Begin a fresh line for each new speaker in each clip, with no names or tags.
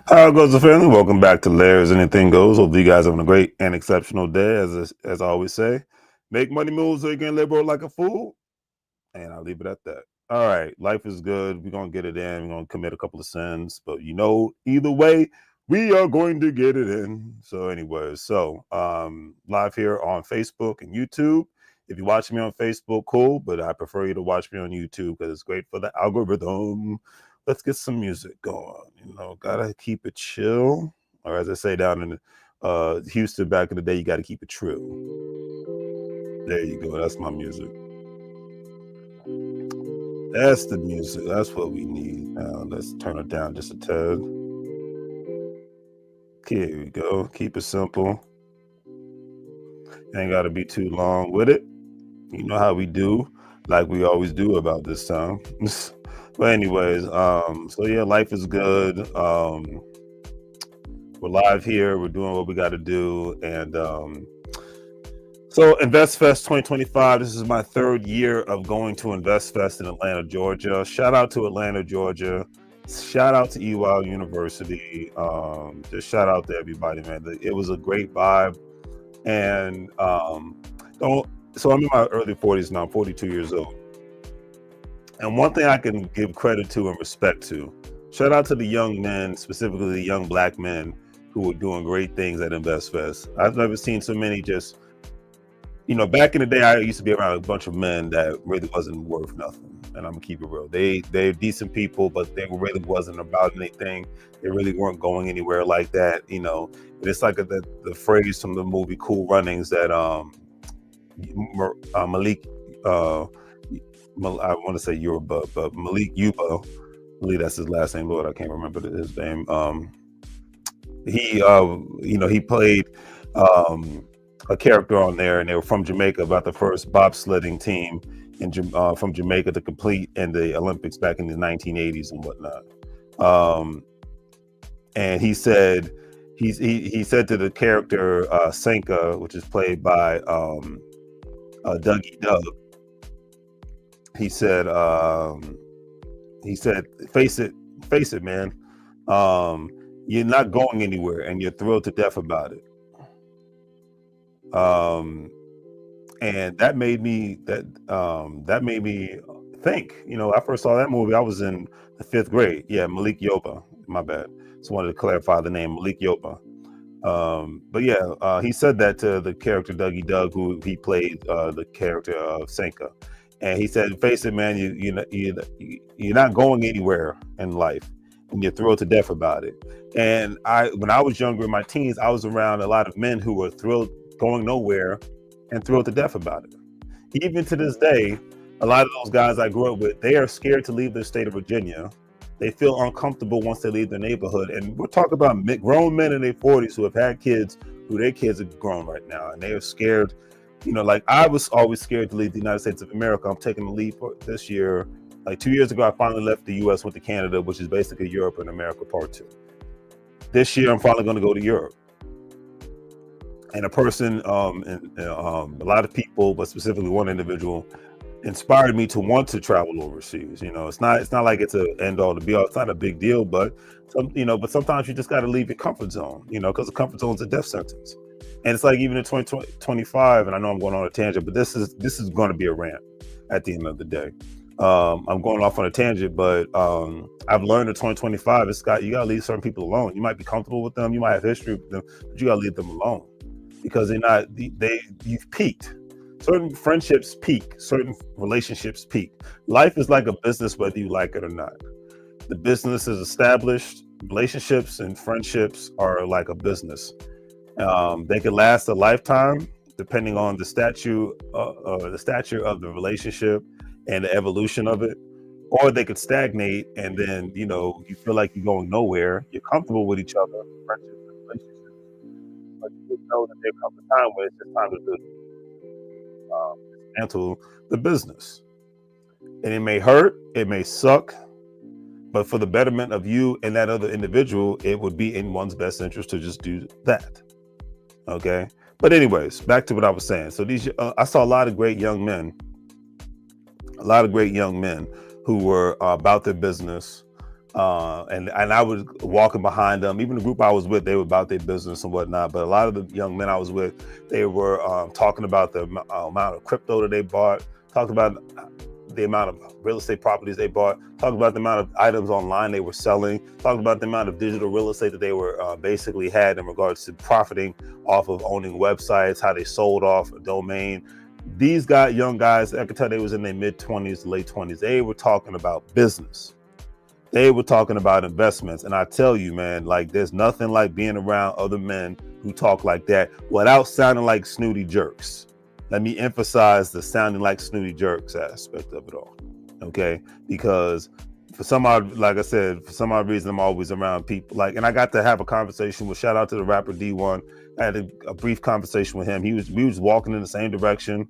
How goes the family? Welcome back to Larry's Anything Goes. Hope you guys having a great and exceptional day. As I always say, make money moves so you can live like a fool. And I'll leave it at that. All right, life is good. We're gonna get it in. We're gonna commit a couple of sins, but either way, we are going to get it in. So, anyways, live here on Facebook and YouTube. If you're watching me on Facebook, cool, but I prefer you to watch me on YouTube because it's great for the algorithm. Let's get some music going. Gotta keep it chill. Or as I say down in Houston back in the day, you gotta keep it true. There you go. That's my music. That's the music. That's what we need. Now let's turn it down just a tad. Here we go. Keep it simple. Ain't gotta be too long with it. You know how we do, like we always do about this time. But anyways, so yeah, life is good. We're live here. We're doing what we got to do, and so InvestFest 2025. This is my third year of going to InvestFest in Atlanta, Georgia. Shout out to Atlanta, Georgia. Shout out to EY University. Just shout out to everybody, man. It was a great vibe, and so I'm in my early 40s now. I'm 42 years old. And one thing I can give credit to and respect to, shout out to the young men, specifically the young Black men who are doing great things at InvestFest. I've never seen so many just, back in the day, I used to be around a bunch of men that really wasn't worth nothing. And I'm gonna keep it real. They're decent people, but they really wasn't about anything. They really weren't going anywhere like that. And it's like the phrase from the movie Cool Runnings that Malik, I want to say Yoruba, but Malik Yuba, I believe that's his last name. Lord, I can't remember his name. He played a character on there, and they were from Jamaica, about the first bobsledding team from Jamaica to compete in the Olympics back in the 1980s and whatnot. And he said he said to the character Senka, which is played by Dougie Doug. He said, face it, man. You're not going anywhere, and you're thrilled to death about it. And that made me think. I first saw that movie. I was in the 5th grade. Yeah, Malik Yoba. My bad. Just wanted to clarify the name, Malik Yoba. But yeah, he said that to the character Dougie Doug, who he played the character of Senka. And he said, face it, man, you're not going anywhere in life, and you're thrilled to death about it. And when I was younger in my teens, I was around a lot of men who were thrilled going nowhere and thrilled to death about it. Even to this day, a lot of those guys I grew up with, they are scared to leave their state of Virginia. They feel uncomfortable once they leave their neighborhood. And we're talking about grown men in their 40s who have had kids, who their kids are grown right now, and they are scared. Like I was always scared to leave the United States of America. I'm taking the lead for this year. Like 2 years ago, I finally left the U.S., went to Canada, which is basically Europe and America Part 2. This year, I'm finally going to go to Europe. And a person, a lot of people, but specifically one individual, inspired me to want to travel overseas. It's not like it's an end all to be all. It's not a big deal, but but sometimes you just got to leave your comfort zone. Because the comfort zone is a death sentence. And it's like even in 2025, and I know I'm going on a tangent, but this is going to be a rant at the end of the day. I'm going off on a tangent, but I've learned in 2025, you got to leave certain people alone. You might be comfortable with them, you might have history with them, but you got to leave them alone because you've peaked. Certain friendships peak, certain relationships peak. Life is like a business, whether you like it or not. The business is established. Relationships and friendships are like a business. They could last a lifetime, depending on the stature of the relationship and the evolution of it, or they could stagnate, and then you feel like you're going nowhere. You're comfortable with each other, friendships and relationships, but you know that there comes a time where it's just time to dismantle the business, and it may hurt, it may suck. But for the betterment of you and that other individual, it would be in one's best interest to just do that. Okay. But anyways, back to what I was saying. So I saw a lot of great young men who were about their business, And I was walking behind them. Even the group I was with, they were about their business and whatnot. But a lot of the young men I was with, they were talking about the amount of crypto that they bought, talked about the amount of real estate properties they bought, talked about the amount of items online they were selling, talked about the amount of digital real estate that they were basically had in regards to profiting off of owning websites, how they sold off a domain. These young guys, I could tell they was in their mid-20s, late 20s. They were talking about business. They were talking about investments. And I tell you, man, like there's nothing like being around other men who talk like that without sounding like snooty jerks. Let me emphasize the sounding like snooty jerks aspect of it all. Okay. Because for some odd, like I said, for some odd reason, I'm always around people and I got to have a conversation with, shout out to the rapper D1. I had a brief conversation with him. We was walking in the same direction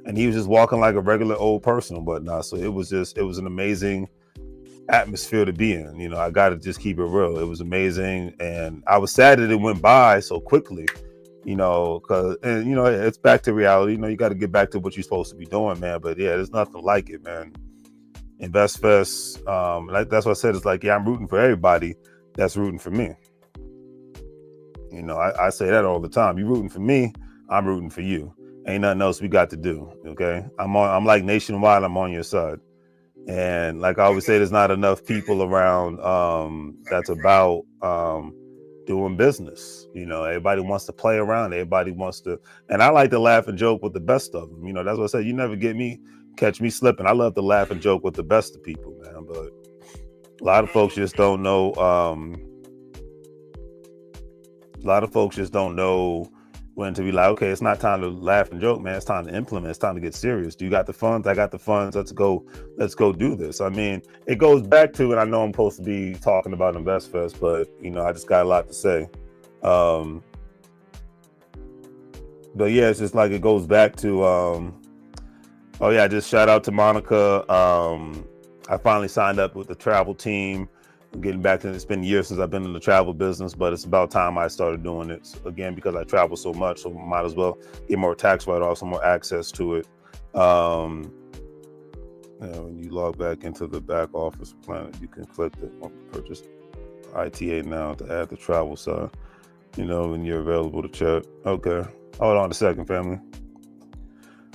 and he was just walking like a regular old person and whatnot. So it was an amazing atmosphere to be in. You know, I got to just keep it real. It was amazing. And I was sad that it went by so quickly, you know, because, you know, it's back to reality. You know, you got to get back to what you're supposed to be doing, man. But yeah, there's nothing like it, man. InvestFest, that's what I said. It's like, yeah, I'm rooting for everybody that's rooting for me. You know, I say that all the time. You rooting for me, I'm rooting for you. Ain't nothing else we got to do. Okay. I'm like nationwide, I'm on your side. And like I always say, there's not enough people around that's about doing business. You know, everybody wants to play around. Everybody wants to, and I like to laugh and joke with the best of them. You know, that's what I said. You never catch me slipping. I love to laugh and joke with the best of people, man. But a lot of folks just don't know. A lot of folks just don't know when to be like, okay, it's not time to laugh and joke, man. It's time to implement. It's time to get serious. Do you got the funds? I got the funds. Let's go do this. I mean, it goes back to, and I know I'm supposed to be talking about InvestFest, but you know, I just got a lot to say. But yeah, it's just like it goes back to, oh yeah, just shout out to Monica. I finally signed up with the travel team. I'm getting back to it. It's been years since I've been in the travel business, but it's about time I started doing it again because I travel so much. So I might as well get more tax write-offs, some more access to it. When you log back into the back office plan, you can click the purchase ITA now to add the travel side. You know, when you're available to chat. Okay, hold on a second, family.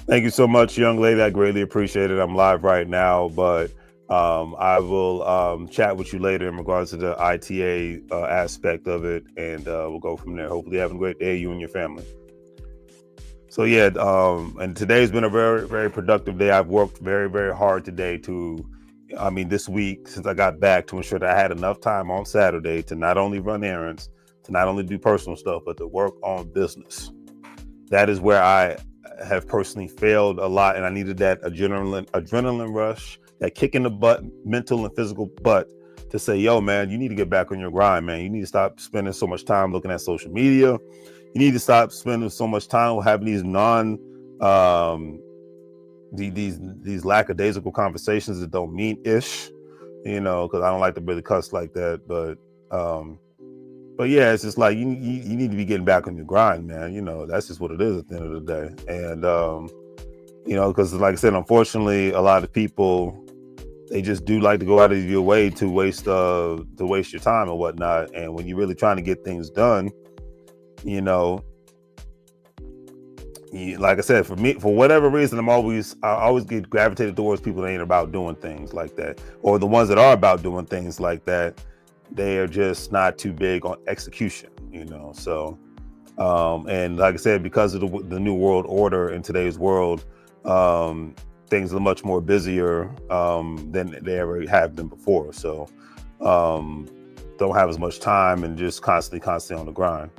Thank you so much, young lady. I greatly appreciate it. I'm live right now, but I will chat with you later in regards to the ITA aspect of it, and we'll go from there. Hopefully having a great day, you and your family. So yeah, and today's been a very, very productive day. I've worked very, very hard today this week since I got back, to ensure that I had enough time on Saturday to not only run errands, to not only do personal stuff, but to work on business. That is where I have personally failed a lot, and I needed that adrenaline rush, that kick in the butt, mental and physical butt, to say, yo, man, you need to get back on your grind, man. You need to stop spending so much time looking at social media. You need to stop spending so much time having these these lackadaisical conversations that don't mean ish, you know, because I don't like to really cuss like that. But yeah, it's just like you need to be getting back on your grind, man. You know, that's just what it is at the end of the day. And you know, because like I said, unfortunately, a lot of people, they just do like to go out of your way to waste your time and whatnot. And when you're really trying to get things done, you know, like I said, for me, for whatever reason, I always get gravitated towards people that ain't about doing things like that, or the ones that are about doing things like that. They are just not too big on execution, you know. So, and like I said, because of the new world order in today's world, things are much more busier than they ever have been before. So, don't have as much time and just constantly on the grind.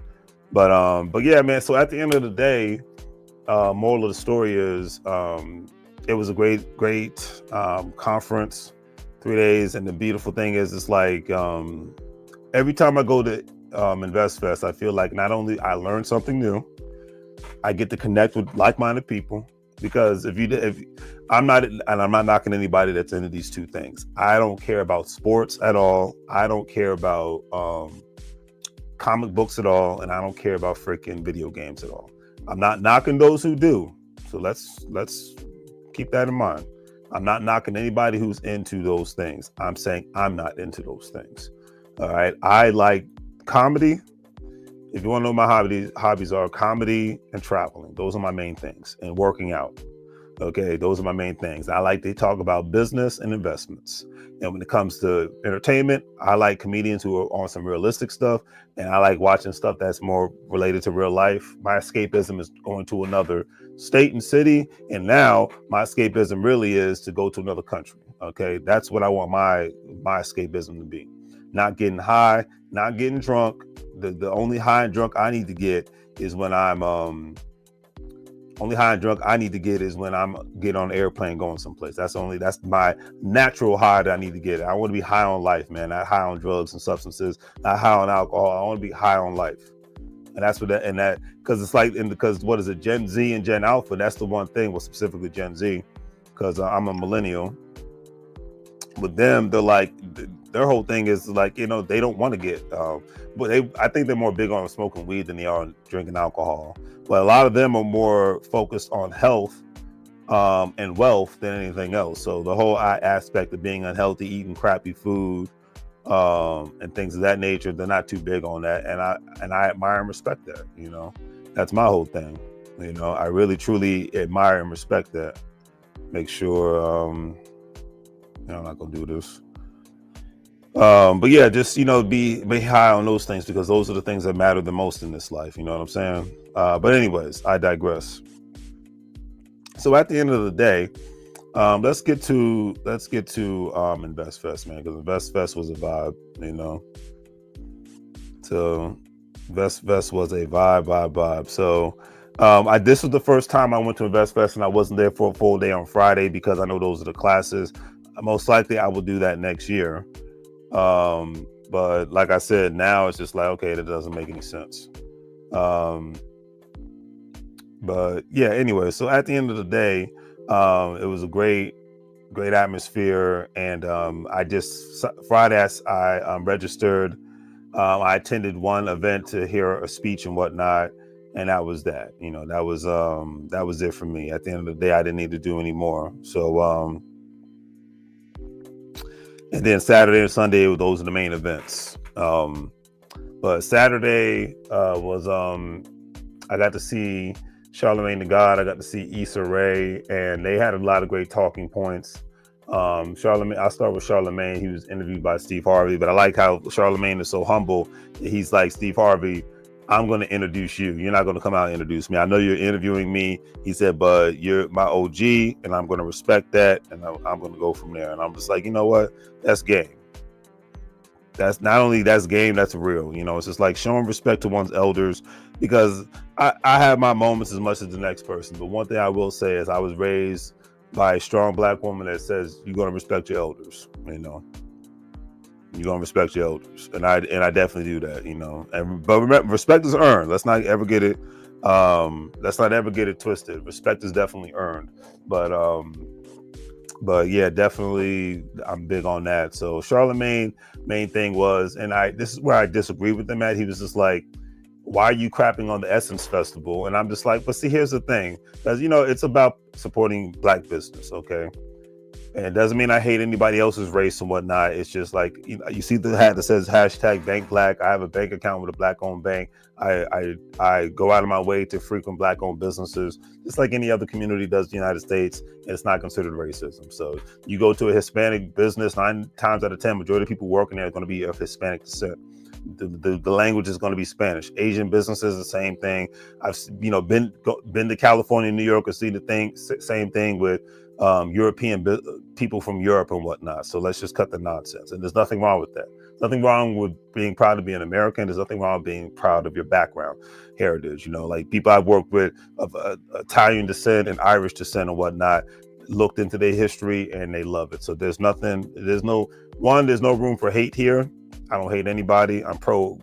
But yeah, man. So at the end of the day, moral of the story is, it was a great conference. 3 days, and the beautiful thing is, it's like every time I go to InvestFest, I feel like not only I learn something new, I get to connect with like-minded people. Because if I'm not knocking anybody that's into these two things. I don't care about sports at all. I don't care about comic books at all, and I don't care about freaking video games at all. I'm not knocking those who do. So let's keep that in mind. I'm not knocking anybody who's into those things. I'm saying I'm not into those things. All right. I like comedy. If you want to know, my hobbies are comedy and traveling. Those are my main things, and working out. Okay, those are my main things. I like to talk about business and investments. And when it comes to entertainment, I like comedians who are on some realistic stuff, and I like watching stuff that's more related to real life. My escapism is going to another state and city, and now my escapism really is to go to another country. Okay, that's what I want my escapism to be. Not getting high, not getting drunk. The only high and drunk I need to get is when I'm only high and drunk I need to get is when I'm getting on an airplane going someplace. That's my natural high that I need to get. I want to be high on life, man. Not high on drugs and substances, not high on alcohol. I want to be high on life. And that's what that because it's like, because what is it, Gen Z and Gen Alpha? That's the one thing, well, specifically Gen Z, because I'm a millennial. With them, they're like, their whole thing is like, they don't want to get, but I think they're more big on smoking weed than they are on drinking alcohol. But a lot of them are more focused on health and wealth than anything else. So the whole aspect of being unhealthy, eating crappy food, and things of that nature, they're not too big on that. And I admire and respect that. That's my whole thing. I really truly admire and respect that. Make sure I'm not gonna do this. But yeah, just be high on those things, because those are the things that matter the most in this life. You know what I'm saying? But anyways, I digress. So at the end of the day, let's get to Invest Fest, man, because Invest Fest was a vibe. So Invest Fest was a vibe. So this was the first time I went to Invest Fest, and I wasn't there for a full day on Friday because I know those are the classes. Most likely I will do that next year. But like I said, now it's just like, okay, that doesn't make any sense. But yeah, anyway, so at the end of the day, it was a great atmosphere. And Friday I registered. I attended one event to hear a speech and whatnot, and that was that. That was it for me. At the end of the day, I didn't need to do any more. So and then Saturday and Sunday, those are the main events. But Saturday was I got to see Charlemagne the God. I got to see Issa Rae, and they had a lot of great talking points. Charlemagne, I'll start with Charlemagne. He was interviewed by Steve Harvey, but I like how Charlemagne is so humble. He's like, Steve Harvey, I'm going to introduce you. You're not going to come out and introduce me. I know you're interviewing me. He said, but you're my OG, and I'm going to respect that, and I'm going to go from there. And I'm just like, you know what? That's game. That's not only that's game, that's real. It's just like showing respect to one's elders, because I have my moments as much as the next person. But one thing I will say is I was raised by a strong Black woman that says you're going to respect your elders. You're gonna respect your elders, and I definitely do that, but remember, respect is earned. Let's not ever get it twisted. Respect is definitely earned, but yeah, definitely I'm big on that. So Charlemagne, main thing was, and this is where I disagree with him at. He was just like, why are you crapping on the Essence Festival? And I'm just like, but see, here's the thing, because it's about supporting Black business, okay? And it doesn't mean I hate anybody else's race and whatnot. It's just like, you see the hat that says #BankBlack. I have a bank account with a Black-owned bank. I go out of my way to frequent Black-owned businesses, just like any other community does in the United States, and it's not considered racism. So you go to a Hispanic business, 9 times out of 10, majority of people working there are going to be of Hispanic descent. The language is going to be Spanish. Asian businesses, the same thing. I've been to California, New York, and seen the same thing with European people from Europe and whatnot. So let's just cut the nonsense. And there's nothing wrong with that. Nothing wrong with being proud to be an American. There's nothing wrong with being proud of your background, heritage. Like people I've worked with of Italian descent and Irish descent and whatnot, looked into their history and they love it. So there's no room for hate here. I don't hate anybody. I'm pro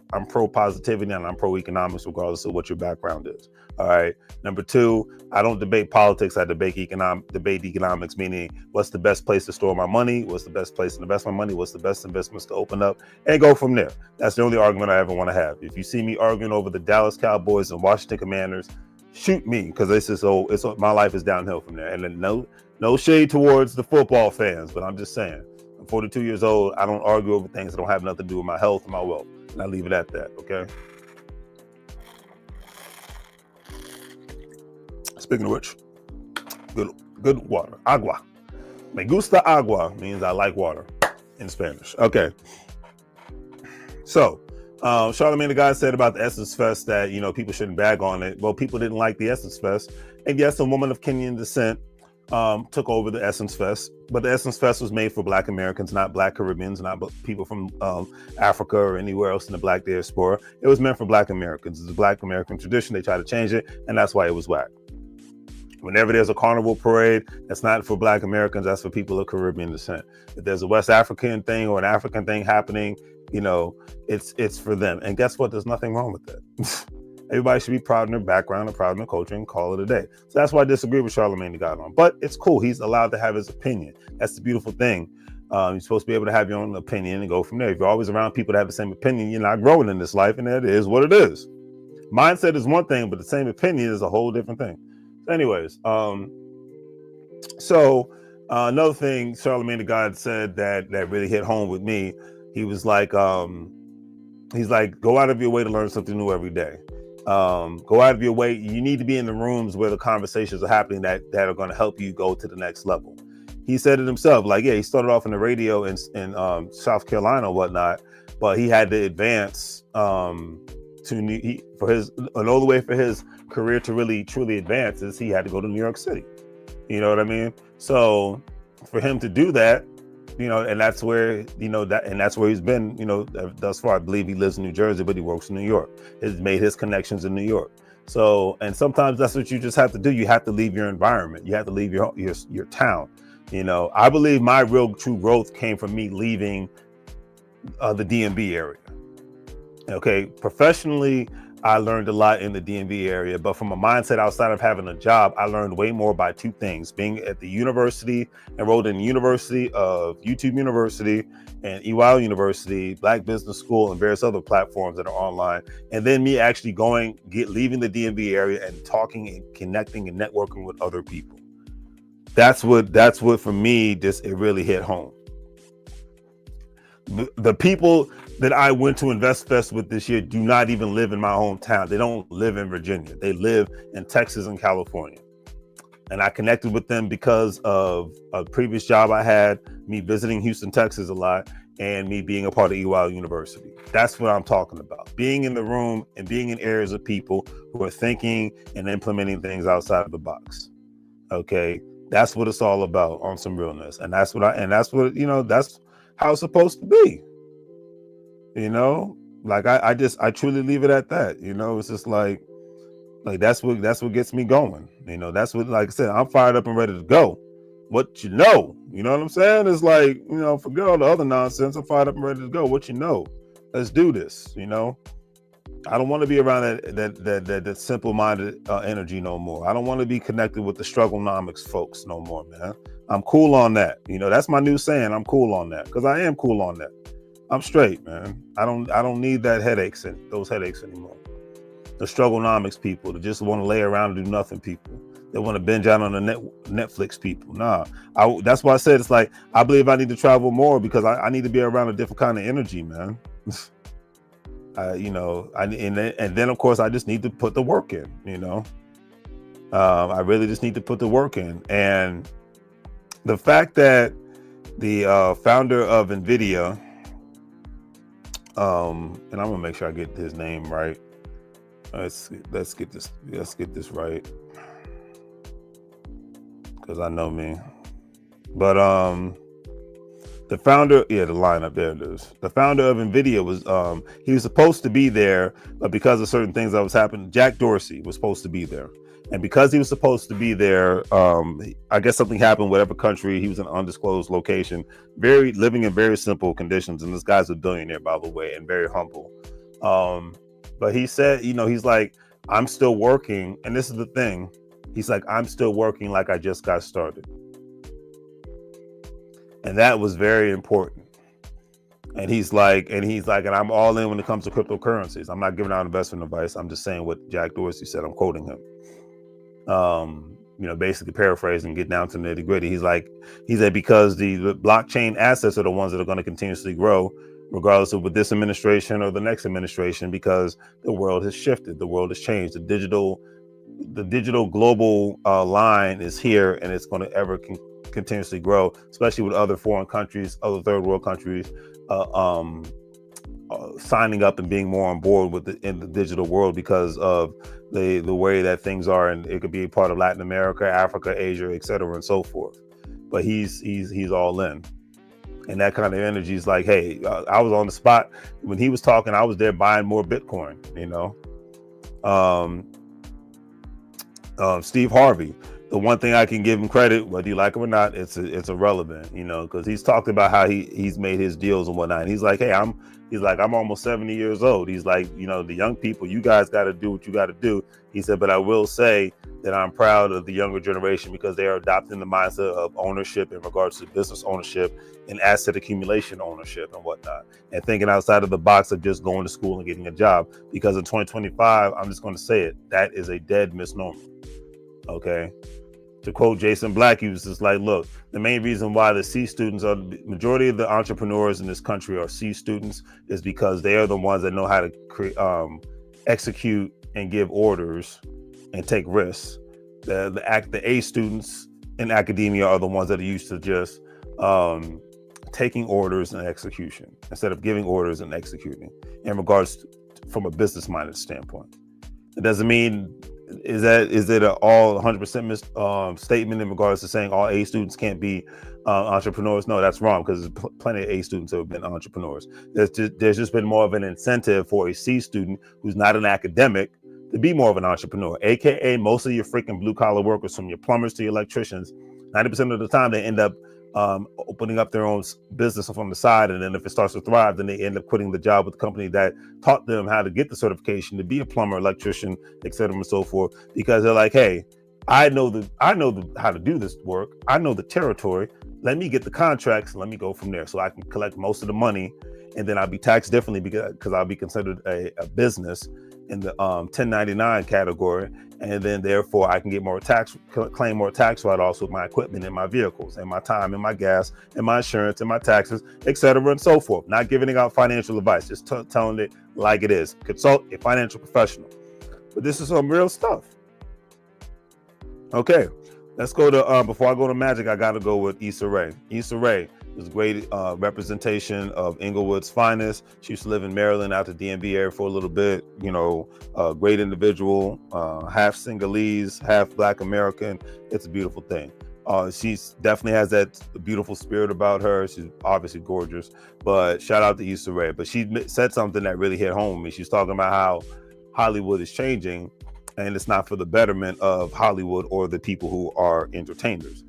positivity, and I'm pro economics, regardless of what your background is. All right. Number 2, I don't debate politics. I debate economics, meaning what's the best place to store my money? What's the best place to invest my money? What's the best investments to open up, and go from there. That's the only argument I ever want to have. If you see me arguing over the Dallas Cowboys and Washington Commanders, shoot me, because this is my life is downhill from there. And then no shade towards the football fans, but I'm just saying, I'm 42 years old. I don't argue over things that don't have nothing to do with my health and my wealth. And I leave it at that, okay? Speaking of which, good water. Agua. Me gusta agua means I like water in Spanish. Okay. So, Charlamagne the God said about the Essence Fest that, people shouldn't bag on it. Well, people didn't like the Essence Fest. And yes, a woman of Kenyan descent took over the Essence Fest. But the Essence Fest was made for Black Americans, not Black Caribbeans, not people from Africa or anywhere else in the Black diaspora. It was meant for Black Americans. It's a Black American tradition. They tried to change it, and that's why it was whack. Whenever there's a carnival parade, that's not for Black Americans, that's for people of Caribbean descent. If there's a West African thing or an African thing happening, it's for them. And guess what? There's nothing wrong with that. Everybody should be proud in their background and proud in their culture and call it a day. So that's why I disagree with Charlamagne the God on. But it's cool. He's allowed to have his opinion. That's the beautiful thing. You're supposed to be able to have your own opinion and go from there. If you're always around people that have the same opinion, you're not growing in this life, and that is what it is. Mindset is one thing, but the same opinion is a whole different thing. Anyways, so another thing Charlamagne the God said that really hit home with me, he was like, go out of your way to learn something new every day. Go out of your way. You need to be in the rooms where the conversations are happening that are going to help you go to the next level. He said it himself, he started off in the radio in South Carolina or whatnot, but he had to advance in all the way for his career to really truly advance is he had to go to New York City. You know what I mean? So for him to do that, and that's where, that's where he's been, thus far. I believe he lives in New Jersey, but he works in New York. He's made his connections in New York. So, and sometimes that's what you just have to do. You have to leave your environment. You have to leave your town. I believe my real true growth came from me leaving the DMV area. Okay, professionally, I learned a lot in the DMV area, but from a mindset outside of having a job, I learned way more by two things: being at the university, enrolled in the University of YouTube University and EYL University, Black Business School, and various other platforms that are online. And then me actually leaving the DMV area and talking and connecting and networking with other people. That's what for me, it really hit home. The people that I went to Invest Fest with this year do not even live in my hometown. They don't live in Virginia. They live in Texas and California. And I connected with them because of a previous job I had, me visiting Houston, Texas a lot, and me being a part of EYL University. That's what I'm talking about. Being in the room and being in areas of people who are thinking and implementing things outside of the box. Okay. That's what it's all about on some realness. And that's that's how it's supposed to be. I truly leave it at that. It's just like that's what gets me going. That's what, like I said, I'm fired up and ready to go. What you know what I'm saying? It's like, forget all the other nonsense. I'm fired up and ready to go. What let's do this. I don't want to be around that simple-minded energy no more. I don't want to be connected with the strugglenomics folks no more, man. I'm cool on that. That's my new saying. I'm cool on that, because I am cool on that. I'm straight, man. I don't need those headaches anymore. The strugglenomics people that just want to lay around and do nothing people. They want to binge out on the Netflix people. Nah, that's why I said it's like, I believe I need to travel more because I need to be around a different kind of energy, man. And then of course I just need to put the work in. I really just need to put the work in. And the fact that the founder of NVIDIA, and I'm gonna make sure I get his name right. Let's get this right, because I know me. But the founder, the lineup, there it is. The founder of NVIDIA was he was supposed to be there, but because of certain things that was happening, Jack Dorsey was supposed to be there. And because he was supposed to be there, I guess something happened, whatever country, he was in an undisclosed location, living in very simple conditions. And this guy's a billionaire, by the way, and very humble. But he said, he's like, I'm still working. And this is the thing. He's like, I'm still working like I just got started. And that was very important. And he's like, and I'm all in when it comes to cryptocurrencies. I'm not giving out investment advice. I'm just saying what Jack Dorsey said. I'm quoting him. Basically paraphrasing, get down to the nitty gritty. He said because the blockchain assets are the ones that are going to continuously grow, regardless of with this administration or the next administration, because the world has shifted, the world has changed. The digital global line is here, and it's going to continuously grow, especially with other foreign countries, other third world countries, signing up and being more on board in the digital world because of the way that things are, and it could be a part of Latin America, Africa, Asia, etc., and so forth. But he's all in, and that kind of energy is like, hey, I was on the spot when he was talking. I was there buying more Bitcoin. Steve Harvey. The one thing I can give him credit, whether you like him or not, it's irrelevant, because he's talked about how he's made his deals and whatnot. And he's like, hey, I'm almost 70 years old. He's like, the young people, you guys got to do what you got to do. He said, but I will say that I'm proud of the younger generation because they are adopting the mindset of ownership in regards to business ownership and asset accumulation ownership and whatnot, and thinking outside of the box of just going to school and getting a job. Because in 2025, I'm just going to say it, that is a dead misnomer. Okay. To quote Jason Black, he was just like, look, the main reason why the C students are the majority of the entrepreneurs in this country are C students is because they are the ones that know how to execute and give orders and take risks. The A students in academia are the ones that are used to just taking orders and execution instead of giving orders and executing in regards to, from a business minded standpoint. It doesn't mean is it an all 100% statement in regards to saying all A students can't be entrepreneurs? No, that's wrong, because there's plenty of A students who have been entrepreneurs. There's just been more of an incentive for a C student who's not an academic to be more of an entrepreneur, aka most of your freaking blue collar workers, from your plumbers to your electricians, 90% of the time they end up opening up their own business from the side, and then if it starts to thrive, then they end up quitting the job with the company that taught them how to get the certification to be a plumber, electrician, etc., and so forth, because they're like, hey, I know how to do this work, I know the territory, let me get the contracts, let me go from there, so I can collect most of the money, and then I'll be taxed differently because I'll be considered a business in the 1099 category, and then therefore I can get claim more tax write-offs with my equipment and my vehicles and my time and my gas and my insurance and my taxes, etc., and so forth. Not giving out financial advice, just telling it like it is. Consult a financial professional. But this is some real stuff. Okay, let's go to before I go to magic, I gotta go with Issa Rae. Issa Rae was a great representation of Inglewood's finest. She used to live in Maryland, out the DMV area for a little bit. Great individual, half Sinhalese, half Black American. It's a beautiful thing. She's definitely has that beautiful spirit about her. She's obviously gorgeous, but shout out to Issa Rae. But she said something that really hit home with me. She's talking about how Hollywood is changing, and it's not for the betterment of Hollywood or the people who are entertainers.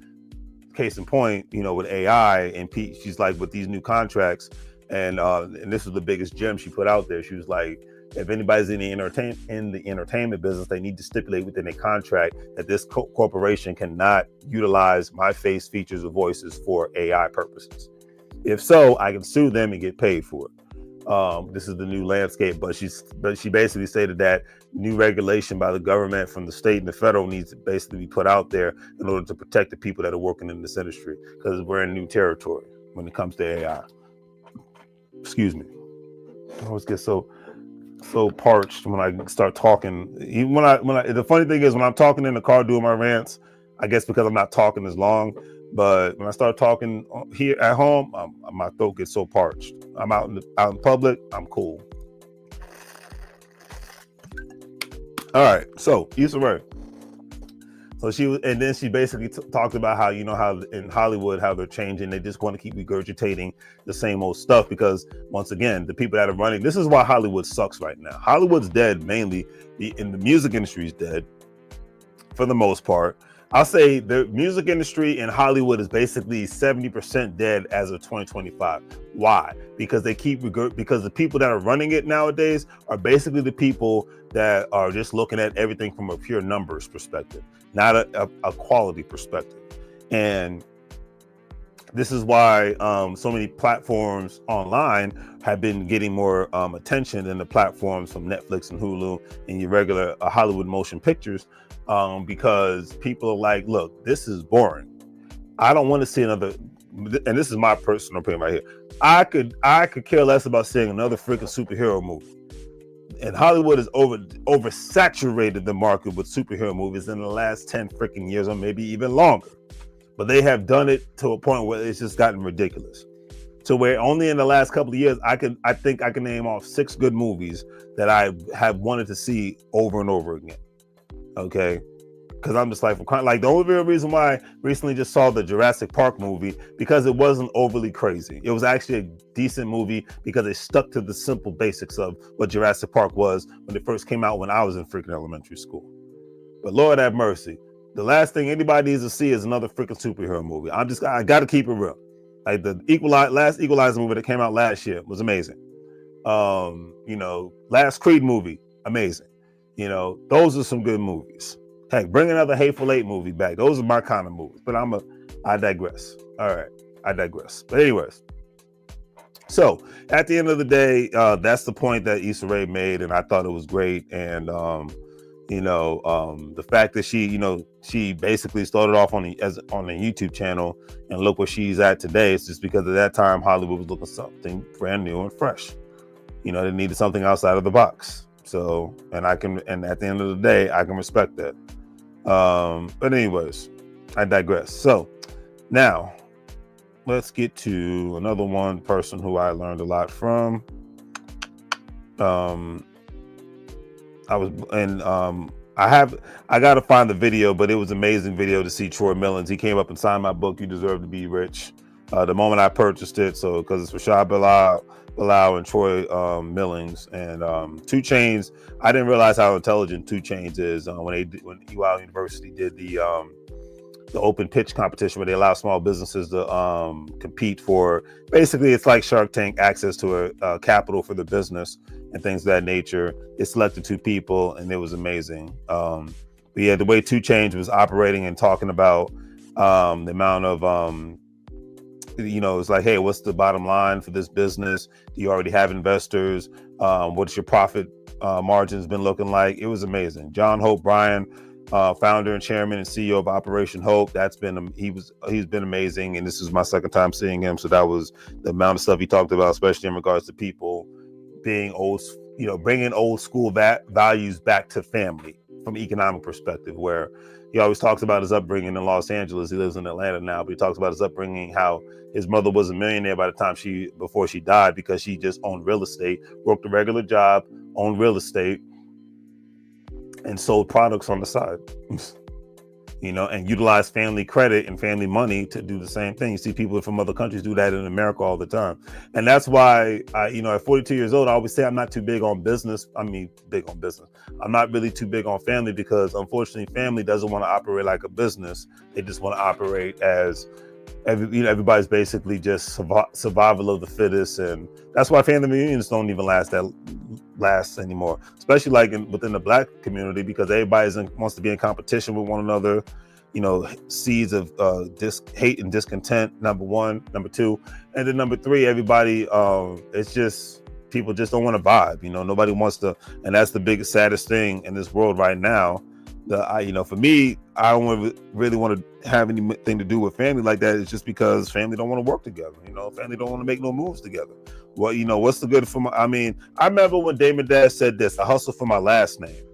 Case in point, with AI and she's like, with these new contracts, and this was the biggest gem she put out there. She was like, if anybody's in the entertainment business, they need to stipulate within a contract that this corporation cannot utilize my face, features, or voices for AI purposes. If so, I can sue them and get paid for it. This is the new landscape, but she basically stated that new regulation by the government from the state and the federal needs to basically be put out there in order to protect the people that are working in this industry, because we're in new territory when it comes to AI. Excuse me. I always get so parched when I start talking. Even when I the funny thing is, when I'm talking in the car doing my rants, I guess because I'm not talking as long, but when I start talking here at home, my throat gets so parched. I'm out in public, I'm cool. All right, so Issa Rae. So she basically talked about how, how in Hollywood, how they're changing. They just want to keep regurgitating the same old stuff because, once again, the people that are running, this is why Hollywood sucks right now. Hollywood's dead, mainly, in the music industry is dead for the most part. I'll say the music industry in Hollywood is basically 70% dead as of 2025. Why? Because because the people that are running it nowadays are basically the people that are just looking at everything from a pure numbers perspective, not a quality perspective. And this is why so many platforms online have been getting more attention than the platforms from Netflix and Hulu and your regular Hollywood motion pictures. because people are like, look, this is boring. I don't want to see another, and this is my personal opinion right here. I could care less about seeing another freaking superhero movie. And Hollywood has oversaturated the market with superhero movies in the last 10 freaking years, or maybe even longer. But they have done it to a point where it's just gotten ridiculous. So where only in the last couple of years, I think I can name off 6 good movies that I have wanted to see over and over again. Okay. Because I'm just like the only real reason why I recently just saw the Jurassic Park movie, because it wasn't overly crazy. It was actually a decent movie because it stuck to the simple basics of what Jurassic Park was when it first came out when I was in freaking elementary school. But Lord have mercy, the last thing anybody needs to see is another freaking superhero movie. I got to keep it real. Like the last Equalizer movie that came out last year was amazing. Last Creed movie, amazing. Those are some good movies. Heck, bring another Hateful Eight movie back. Those are my kind of movies. But I digress. All right, I digress. But anyways, so at the end of the day, that's the point that Issa Rae made, and I thought it was great. And the fact that she basically started off on a YouTube channel, and look where she's at today. It's just because at that time Hollywood was looking for something brand new and fresh. They needed something outside of the box. So, and at the end of the day, I can respect that. But anyways, I digress. So now let's get to another one person who I learned a lot from. I gotta find the video, but it was an amazing video to see Troy Millens. He came up and signed my book, You Deserve to Be Rich. The moment I purchased it, so because it's Rashad Bilal and Troy Millings and 2 Chainz. I didn't realize how intelligent 2 Chainz is when EY University did the open pitch competition where they allow small businesses to compete for, basically it's like Shark Tank, access to a capital for the business and things of that nature. They selected 2 people and it was amazing. But yeah, the way 2 Chainz was operating and talking about the amount of it's like, hey, what's the bottom line for this business? Do you already have investors? What's your profit margins been looking like? It was amazing. John Hope Bryan, founder and chairman and CEO of Operation Hope. He's been amazing, and this is my second time seeing him. So that was the amount of stuff he talked about, especially in regards to people being bringing old school values back to family from an economic perspective, where he always talks about his upbringing in Los Angeles. He lives in Atlanta now, but he talks about his upbringing, how his mother was a millionaire by the time before she died, because she just owned real estate, worked a regular job, owned real estate, and sold products on the side, and utilized family credit and family money to do the same thing. You see people from other countries do that in America all the time. And that's why at 42 years old, I always say I'm not too big on business. Big on business. I'm not really too big on family, because unfortunately family doesn't want to operate like a business. They just want to operate as everybody's basically just survival of the fittest. And that's why family reunions don't even last anymore, especially within the Black community, because everybody wants to be in competition with one another. Seeds of hate and discontent, number 1, number 2, and then number 3, everybody it's just people just don't want to vibe. Nobody wants to, and that's the biggest, saddest thing in this world right now. For me, I don't really want to have anything to do with family like that. It's just because family don't want to work together. Family don't want to make no moves together. Well, what's the good for I remember when Damon Dash said this: I hustle for my last name.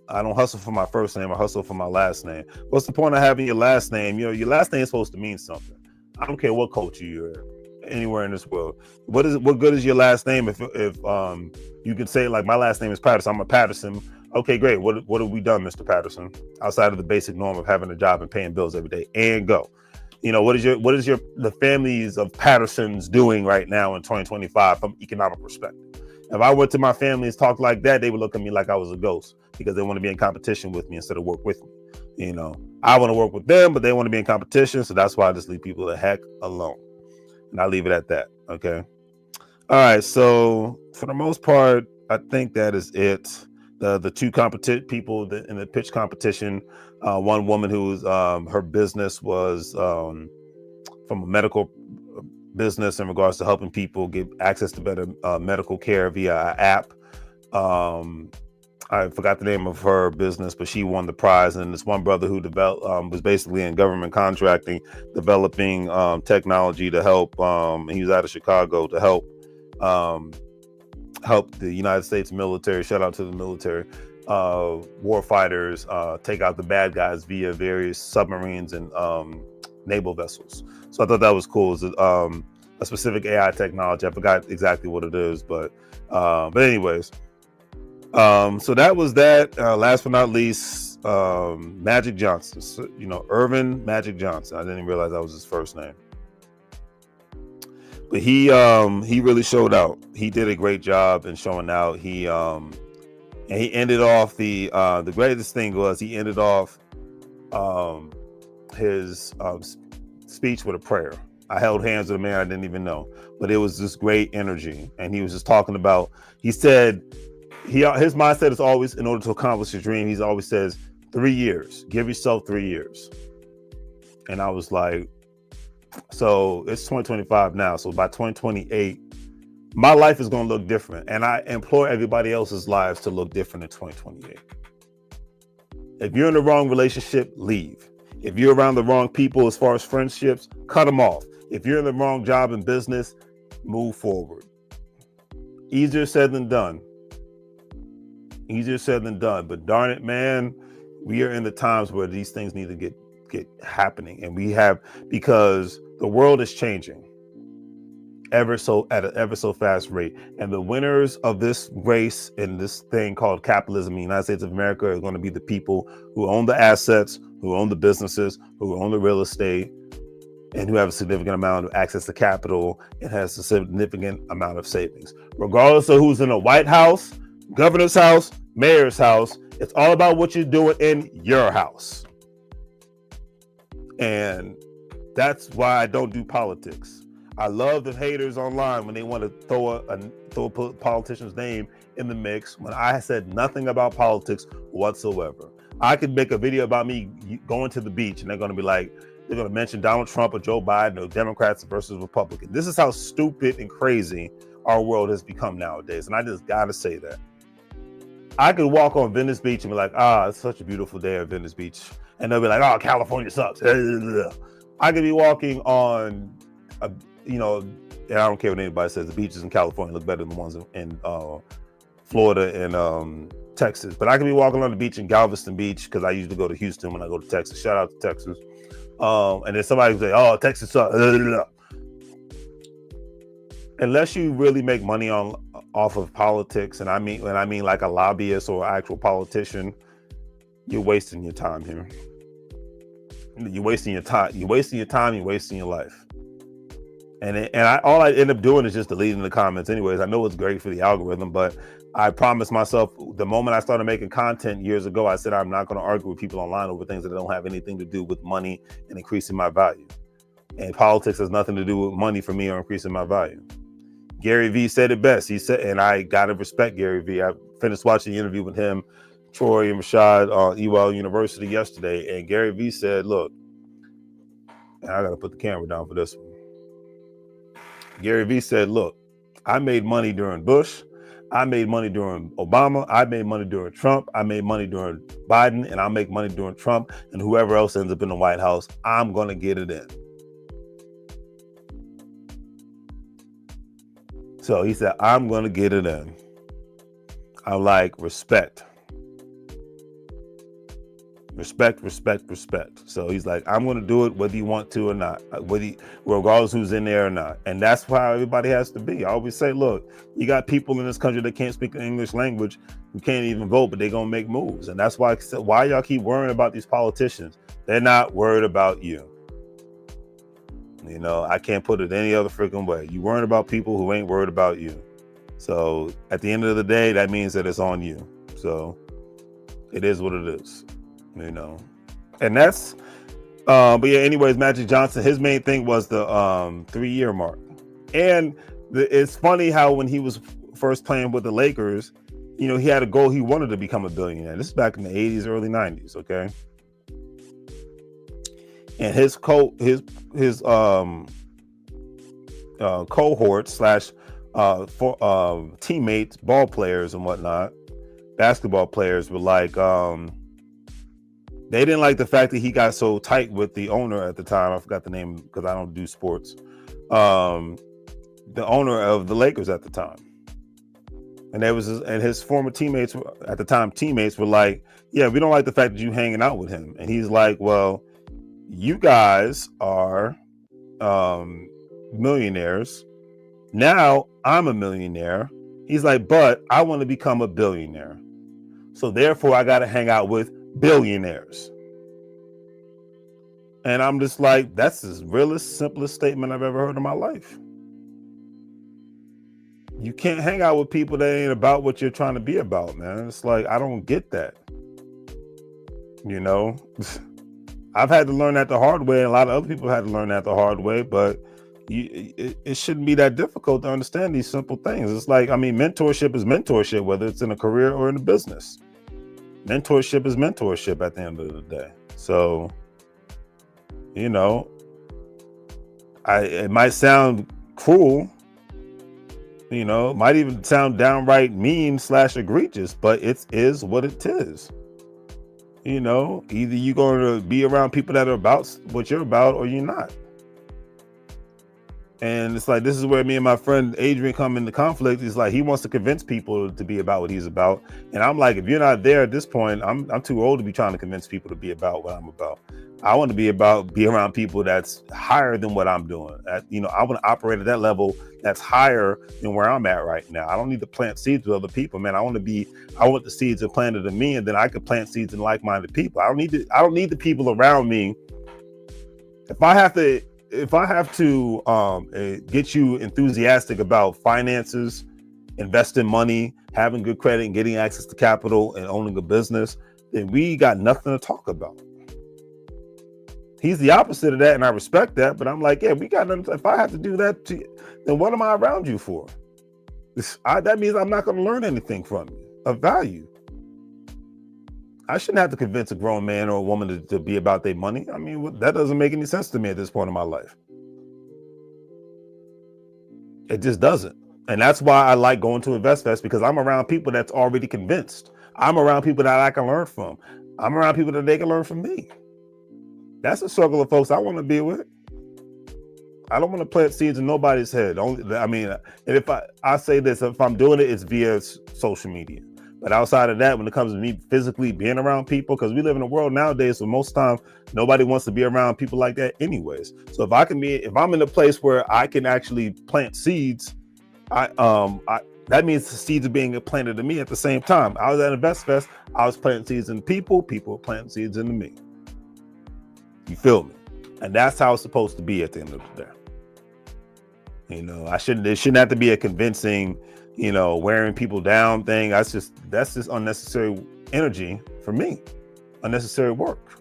I don't hustle for my first name. I hustle for my last name. What's the point of having your last name? Your last name is supposed to mean something. I don't care what culture you're anywhere in this world. What good is your last name if you can say, like, my last name is Patterson, I'm a Patterson. Okay, great. What have we done, Mr. Patterson, outside of the basic norm of having a job and paying bills every day? And go. What is the families of Pattersons doing right now in 2025 from economic perspective? If I went to my family and talked like that, they would look at me like I was a ghost, because they want to be in competition with me instead of work with me. I want to work with them, but they want to be in competition. So that's why I just leave people the heck alone. And I leave it at that. Okay. All right. So for the most part, I think that is it. The 2 people in the pitch competition, one woman who's her business was from a medical business in regards to helping people get access to better medical care via an app. I forgot the name of her business, but she won the prize. And this one brother who developed was basically in government contracting, developing technology to help. He was out of Chicago to help the United States military. Shout out to the military, war fighters, take out the bad guys via various submarines and naval vessels. So I thought that was cool. It's a specific AI technology. I forgot exactly what it is, but anyways. So that was that. Last but not least, Magic Johnson. So, Irvin Magic Johnson. I didn't realize that was his first name, but he really showed out. He did a great job in showing out. He ended off the greatest thing was he ended off his speech with a prayer. I held hands with a man I didn't even know, but it was just great energy, and he was just talking about. He said. His mindset is always, in order to accomplish your dream, he always says 3 years. Give yourself 3 years. And I was like, so it's 2025 now. So by 2028, my life is going to look different. And I implore everybody else's lives to look different in 2028. If you're in the wrong relationship, leave. If you're around the wrong people as far as friendships, cut them off. If you're in the wrong job and business, move forward. Easier said than done. Easier said than done, but darn it, man, we are in the times where these things need to get happening, and because the world is changing at an ever so fast rate, and the winners of this race and this thing called capitalism in the United States of America are going to be the people who own the assets, who own the businesses, who own the real estate, and who have a significant amount of access to capital and has a significant amount of savings, regardless of who's in the White House, governor's house, mayor's house. It's all about what you're doing in your house. And that's why I don't do politics. I love the haters online when they want to throw a politician's name in the mix when I said nothing about politics whatsoever. I could make a video about me going to the beach and they're going to mention Donald Trump or Joe Biden or Democrats versus Republicans. This is how stupid and crazy our world has become nowadays. And I just got to say that. I could walk on Venice Beach and be like, it's such a beautiful day at Venice Beach. And they'll be like, California sucks. I could be walking on, and I don't care what anybody says, the beaches in California look better than the ones in Florida and Texas. But I could be walking on the beach in Galveston Beach because I usually go to Houston when I go to Texas. Shout out to Texas. And then somebody would say, Texas sucks. Unless you really make money off of politics, and I mean like a lobbyist or actual politician, you're wasting your time here. You're wasting your time. You're wasting your time. You're wasting your life. And all I end up doing is just deleting the comments. Anyways, I know it's great for the algorithm, but I promised myself the moment I started making content years ago, I said I'm not going to argue with people online over things that don't have anything to do with money and increasing my value. And politics has nothing to do with money for me or increasing my value. Gary Vee said it best. He said, and I gotta respect Gary Vee. I finished watching the interview with him, Troy and Rashad on EWEBULL University yesterday, and Gary Vee said, look, and I gotta put the camera down for this one. Gary Vee said, look, I made money during Bush, I made money during Obama, I made money during Trump, I made money during Biden, and I'll make money during Trump, and whoever else ends up in the White House, I'm gonna get it in. So he said, I'm going to get it in. I'm like, respect. Respect, respect, respect. So he's like, I'm going to do it whether you want to or not, regardless who's in there or not. And that's how everybody has to be. I always say, look, you got people in this country that can't speak the English language, who can't even vote, but they're going to make moves. And that's why y'all keep worrying about these politicians. They're not worried about you. I can't put it any other freaking way. You worrying about people who ain't worried about you. So at the end of the day, that means that it's on you. So it is what it is, and that's, but yeah, anyways, Magic Johnson, his main thing was the 3-year mark. And it's funny how when he was first playing with the Lakers, he had a goal. He wanted to become a billionaire. This is back in the 80s, early 90s. Okay. And his cohort / teammates, ball players and whatnot, basketball players were like, they didn't like the fact that he got so tight with the owner at the time. I forgot the name because I don't do sports. The owner of the Lakers at the time. And his former teammates at the time, teammates were like, yeah, we don't like the fact that you hanging out with him. And he's like, well, you guys are millionaires. Now I'm a millionaire. He's like, but I want to become a billionaire. So therefore I got to hang out with billionaires. And I'm just like, that's the realest, simplest statement I've ever heard in my life. You can't hang out with people that ain't about what you're trying to be about, man. It's like, I don't get that. You know, I've had to learn that the hard way. And a lot of other people had to learn that the hard way, but it shouldn't be that difficult to understand these simple things. It's like, I mean, mentorship is mentorship, whether it's in a career or in a business. Mentorship is mentorship at the end of the day. So, you know, it might sound cruel, you know, it might even sound downright mean / egregious, but it is what it is. You know, either you're going to be around people that are about what you're about or you're not. And it's like, this is where me and my friend Adrian come into conflict. He's like, he wants to convince people to be about what he's about. And I'm like, if you're not there at this point, I'm too old to be trying to convince people to be about what I'm about. I want to be around people that's higher than what I'm doing. You know, I want to operate at that level that's higher than where I'm at right now. I don't need to plant seeds with other people, man. I want the seeds are planted in me, and then I could plant seeds in like-minded people. I don't need the people around me. If I have to get you enthusiastic about finances, investing money, having good credit, and getting access to capital and owning a business, then we got nothing to talk about. He's the opposite of that, and I respect that, but I'm like, yeah, we got nothing. If I have to do that to you, then what am I around you for? That means I'm not going to learn anything from you of value. I shouldn't have to convince a grown man or a woman to be about their money. I mean, that doesn't make any sense to me at this point in my life. It just doesn't. And that's why I like going to InvestFest, because I'm around people that's already convinced. I'm around people that I can learn from. I'm around people that they can learn from me. That's a circle of folks I want to be with. I don't want to plant seeds in nobody's head. And if I say this, if I'm doing it, it's via social media. But outside of that, when it comes to me physically being around people, because we live in a world nowadays, so most time nobody wants to be around people like that anyways. So if I'm in a place where I can actually plant seeds, that means the seeds are being planted in me at the same time. I was at InvestFest, I was planting seeds in people were planting seeds into me. You feel me? And that's how it's supposed to be at the end of the day. You know, it shouldn't have to be a convincing, you know, wearing people down thing. That's just unnecessary energy for me, unnecessary work.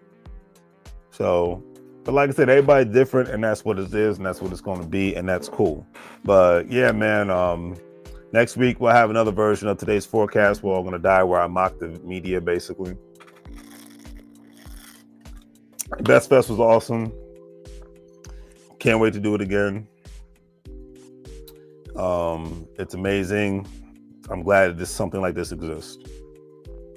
So, but like I said, everybody's different, and that's what it is, and that's what it's going to be, and that's cool. But yeah, man, next week we'll have another version of today's forecast. We're all going to die, where I mock the media, basically. Best Fest was awesome. Can't wait to do it again. It's amazing. I'm glad that something like this exists.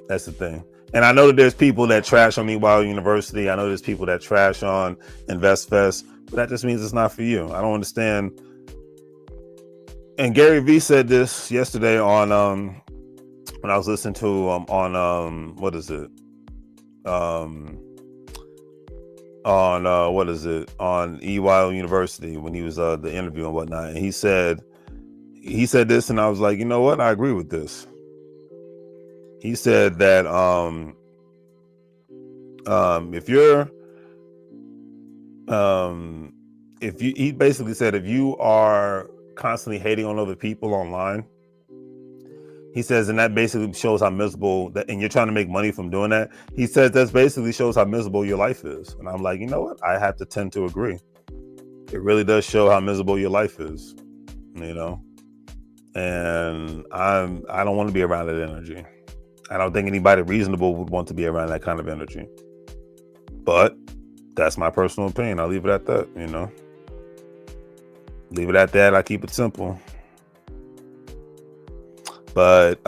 That's the thing. And I know that there's people that trash on WEBULL University. I know there's people that trash on InvestFest, but that just means it's not for you. I don't understand. And Gary Vee said this yesterday on when I was listening to on what is it? On WEBULL University, when he was the interview and whatnot, and he said this, and I was like, you know what, I agree with this. He said that he basically said, if you are constantly hating on other people online, he says, and that basically shows how miserable that, and you're trying to make money from doing that. He says that basically shows how miserable your life is. And I'm like, you know what? I have to tend to agree. It really does show how miserable your life is, you know? And I don't want to be around that energy. I don't think anybody reasonable would want to be around that kind of energy. But that's my personal opinion. I'll leave it at that, you know? Leave it at that. I keep it simple. But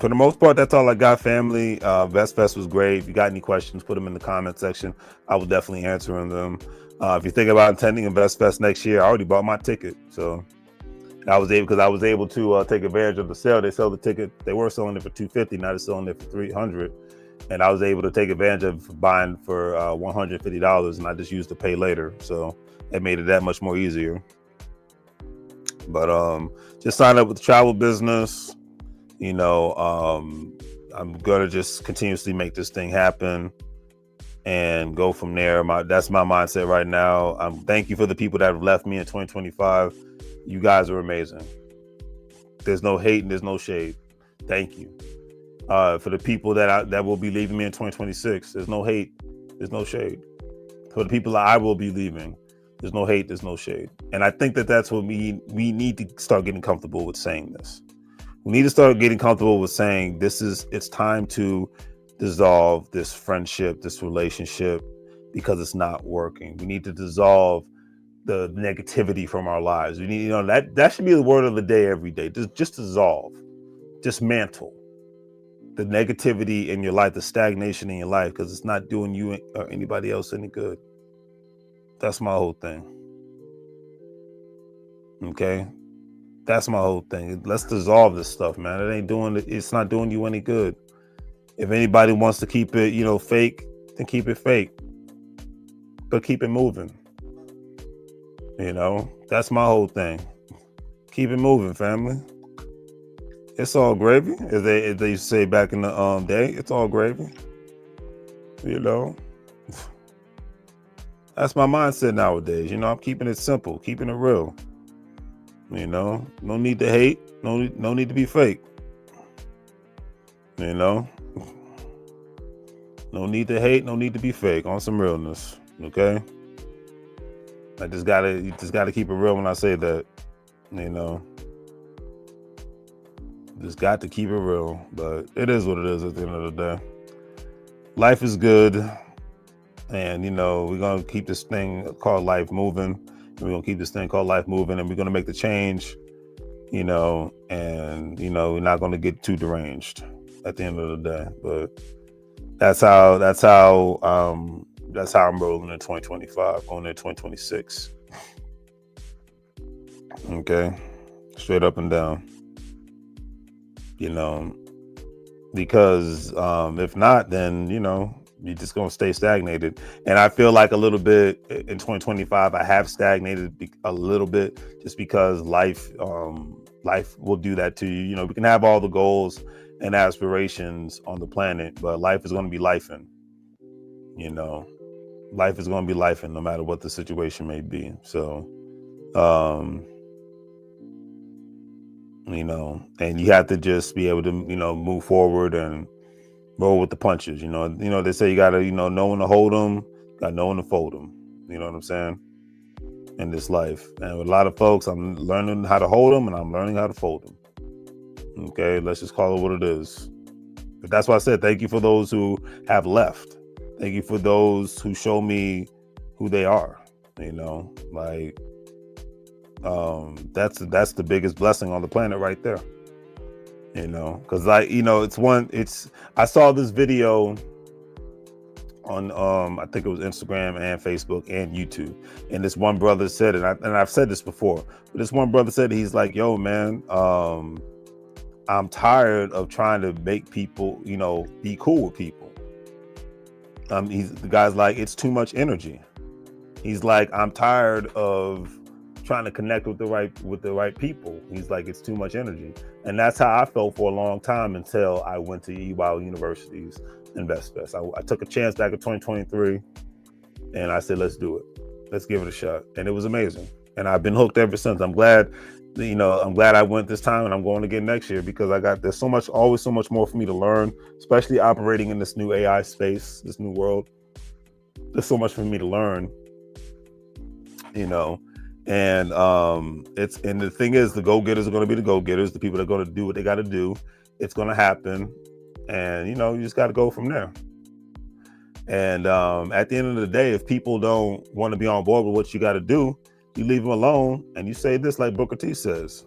for the most part, that's all I got, family. Vest Fest was great. If you got any questions, put them in the comment section. I will definitely answer them. If you think about attending a Vest Fest next year, I already bought my ticket. So I was able to take advantage of the sale. They sell the ticket. They were selling it for $250. Now they're selling it for $300. And I was able to take advantage of buying for $150, and I just used to pay later. So it made it that much more easier. But just sign up with the travel business. You know, I'm gonna just continuously make this thing happen and go from there. That's my mindset right now. Thank you for the people that have left me in 2025. You guys are amazing. There's no hate and there's no shade. Thank you. For the people that will be leaving me in 2026, there's no hate, there's no shade. For the people that I will be leaving, there's no hate, there's no shade. And I think that's what we need to start getting comfortable with saying this. We need to start getting comfortable with saying it's time to dissolve this friendship, this relationship, because it's not working. We need to dissolve the negativity from our lives. We need, that should be the word of the day every day. Just dissolve, dismantle the negativity in your life, the stagnation in your life, because it's not doing you or anybody else any good. That's my whole thing. Okay? That's my whole thing. Let's dissolve this stuff, man. It's not doing you any good. If anybody wants to keep it, fake, then keep it fake. But keep it moving. That's my whole thing. Keep it moving, family. It's all gravy, as they say back in the day. It's all gravy. That's my mindset nowadays. I'm keeping it simple, keeping it real. No need to hate, no need to be fake. No need to hate, no need to be fake. On some realness, okay? You just gotta keep it real when I say that. Just got to keep it real. But it is what it is at the end of the day. Life is good, and we're gonna keep this thing called life moving. We're gonna keep this thing called life moving, and we're gonna make the change, and we're not gonna get too deranged at the end of the day. But that's how I'm rolling in 2025, going into 2026. Okay, straight up and down. Because if not, then you're just gonna stay stagnated. And I feel like a little bit in 2025, I have stagnated a little bit, just because life will do that to you. We can have all the goals and aspirations on the planet, but life is going to be lifing. Life is going to be lifing no matter what the situation may be. So, and you have to just be able to, move forward and roll with the punches. They say you got to, know when to hold them, got to know when to fold them. You know what I'm saying? In this life. And with a lot of folks, I'm learning how to hold them and I'm learning how to fold them. Okay, let's just call it what it is. But that's why I said thank you for those who have left. Thank you for those who show me who they are. That's the biggest blessing on the planet right there. Because I saw this video on I think it was Instagram and Facebook and YouTube, and this one brother said it, and I've said this before, but this one brother said, he's like, yo man, I'm tired of trying to make people be cool with people. The guy's like, it's too much energy. He's like, I'm tired of trying to connect with the right people. He's like, it's too much energy. And that's how I felt for a long time until I went to EYL University's Invest Fest. I took a chance back in 2023 and I said, let's do it. Let's give it a shot. And it was amazing. And I've been hooked ever since. I'm glad I went this time, and I'm going again next year, because there's always so much more for me to learn, especially operating in this new AI space, this new world. There's so much for me to learn, and and the thing is, the go-getters are going to be the go-getters. The people that are going to do what they got to do. It's going to happen, and you just got to go from there. And at the end of the day, if people don't want to be on board with what you got to do, you leave them alone, and you say this like Booker T says.